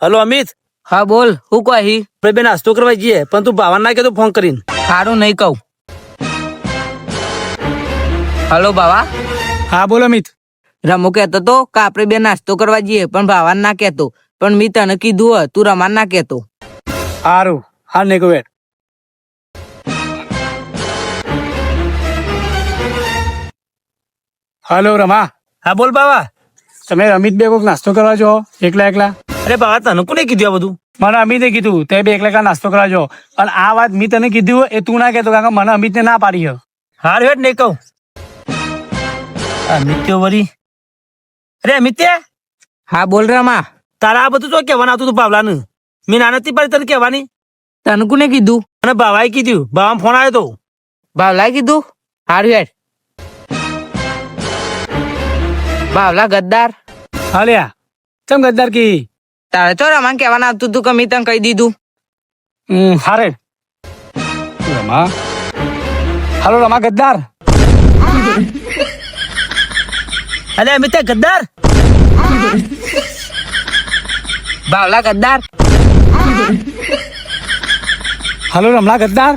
Hello Amit, હા બોલ, હું કહી? આપણે બે નાસ્તો કરવા જઈએ, પણ તું ભાવન ના કહેતો ફોન કરીને. સારું નહીં કહું. હલો બાવા. હા બોલ અમિત. રમો કહેતો તો કે આપણે બે નાસ્તો કરવા જઈએ, પણ ભાવાન ના કહેતો. પણ મેં તને કીધું હોય, તું રમાન ના કહેતો. સારું, હા નહીં કહું. હલો રમા. હા બોલ બાવા. તમે અમિત બે કોઈક નાસ્તો કરવા જો એકલા એકલા? અરે બાવા, તને કોને કીધું આ બધું? મને અમિતે કીધું તે બે એકલા એકલા નાસ્તો કરવા જો. અને આ વાત મેં તને કીધું એ તું ના કહેતો, કારણ કે મને અમિતને ના પાડી છે. હાર હેઠ નહીં કહું. અમિત વરી. અરે અમિત, હા બોલ રમા. તારા આ બધું તો કહેવાનું આવતું હતું ભાવલાનું. મેં ના નથી પાડી તને કહેવાની. તને કોને કીધું? અને બાવાએ કીધું, બાવામાં ફોન આવ્યો તો. ભાવલાએ કીધું? સારું હેડ. ભાવલા ગદ્દાર. હાલ્યા ચમ ગદ્દાર કી? તારે તો રમાન કહેવાનું આવતું હતું કે મેં તને કહી દીધું. હારે રમા. હાલો રમા ગદ્દાર. અરે અમિત ગદ્દાર. ભાવલા ગદ્દાર. હાલો રમલા ગદ્દાર.